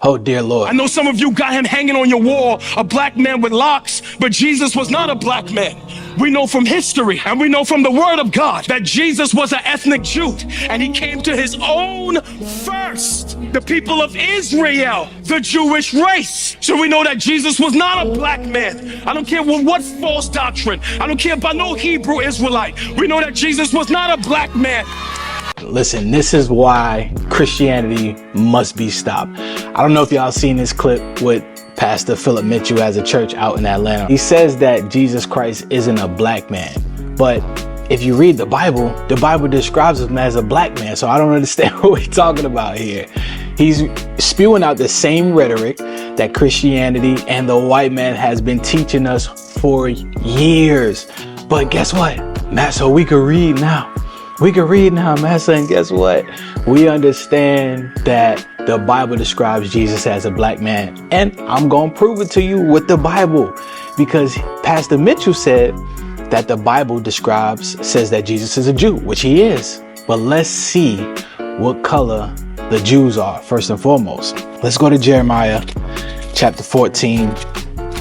Oh, dear Lord. I know some of you got him hanging on your wall, a black man with locks, but Jesus was not a black man. We know from history and we know from the word of God that Jesus was an ethnic Jew and he came to his own first, the people of Israel, the Jewish race. So we know that Jesus was not a black man. I don't care what false doctrine. I don't care about no Hebrew Israelite. We know that Jesus was not a black man. Listen, this is why Christianity must be stopped. I don't know if y'all seen this clip with Pastor Philip Mitchell has a church out in Atlanta. He says that Jesus Christ isn't a black man, but if you read the Bible describes him as a black man. So I don't understand what we're talking about here. He's spewing out the same rhetoric that Christianity and the white man has been teaching us for years. But guess what, Matt? So we can read now. We can read now, Master, and guess what? We understand that the Bible describes Jesus as a black man. And I'm going to prove it to you with the Bible, because Pastor Mitchell said that the Bible says that Jesus is a Jew, which he is. But let's see what color the Jews are first and foremost. Let's go to Jeremiah chapter 14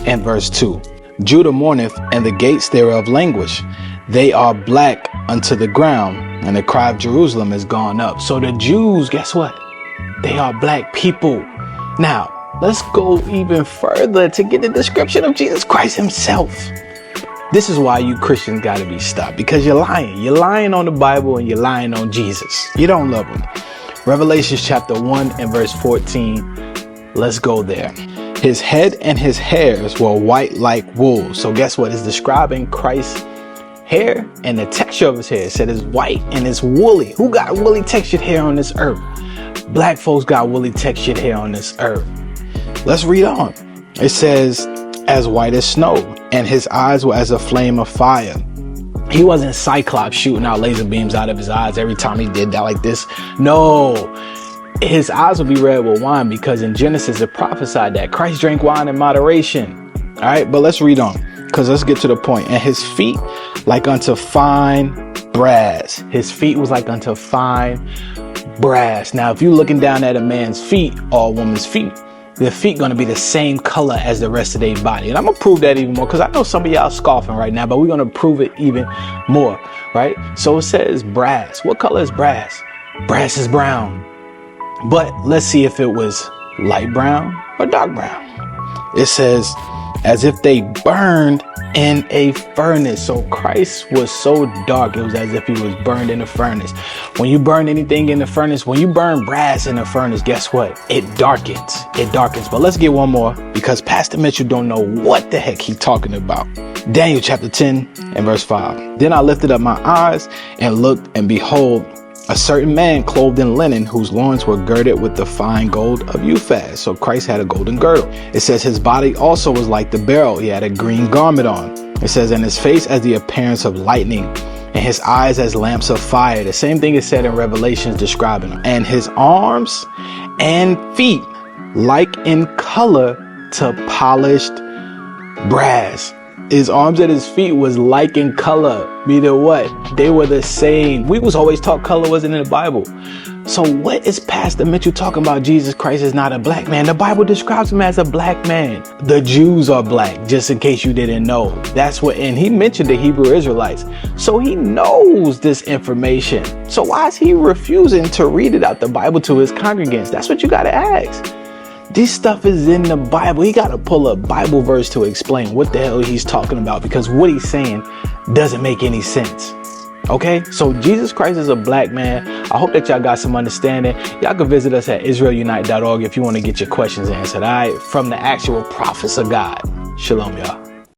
and verse 2. Judah mourneth, and the gates thereof languish. They are black unto the ground, and the cry of Jerusalem is gone up. So the Jews, guess what? They are black people. Now, let's go even further to get the description of Jesus Christ himself. This is why you Christians got to be stopped, because you're lying. You're lying on the Bible and you're lying on Jesus. You don't love him. Revelation chapter 1 and verse 14. Let's go there. His head and his hairs were white like wool. So guess what? It's describing Christ's hair and the texture of his hair. It said it's white and it's woolly. Who got woolly textured hair on this earth? Black folks got woolly textured hair on this earth. Let's read on. It says, as white as snow, and his eyes were as a flame of fire. He wasn't Cyclops shooting out laser beams out of his eyes every time he did that like this. No, his eyes would be red with wine, because in Genesis it prophesied that Christ drank wine in moderation. All right, but let's read on, because let's get to the point. And his feet like unto fine brass. His feet was like unto fine brass. Now, if you're looking down at a man's feet or a woman's feet, their feet going to be the same color as the rest of their body. And I'm going to prove that even more, because I know some of y'all scoffing right now, but we're going to prove it even more, right? So it says brass. What color is brass? Brass is brown. But let's see if it was light brown or dark brown. It says, as if they burned in a furnace. So Christ was so dark, it was as if he was burned in a furnace. When you burn anything in the furnace, when you burn brass in a furnace, guess what? It darkens. It darkens. But let's get one more, because Pastor Mitchell don't know what the heck he's talking about. Daniel chapter 10 and verse 5. Then I lifted up my eyes and looked, and behold, a certain man clothed in linen, whose loins were girded with the fine gold of Uphaz. So Christ had a golden girdle. It says his body also was like the beryl. He had a green garment on. It says, and his face as the appearance of lightning, and his eyes as lamps of fire. The same thing is said in Revelations describing him. And his arms and feet like in color to polished brass. His arms and his feet was like in color. Meaning what? They were the same. We was always taught color wasn't in the Bible. So what is Pastor Mitchell talking about? Jesus Christ is not a black man. The Bible describes him as a black man. The Jews are black, just in case you didn't know. That's what, and he mentioned the Hebrew Israelites. So he knows this information. So why is he refusing to read it out the Bible to his congregants? That's what you got to ask. This stuff is in the Bible. He got to pull a Bible verse to explain what the hell he's talking about, because what he's saying doesn't make any sense. Okay, so Jesus Christ is a black man. I hope that y'all got some understanding. Y'all can visit us at israelunite.org if you want to get your questions answered. All right, from the actual prophets of God. Shalom, y'all.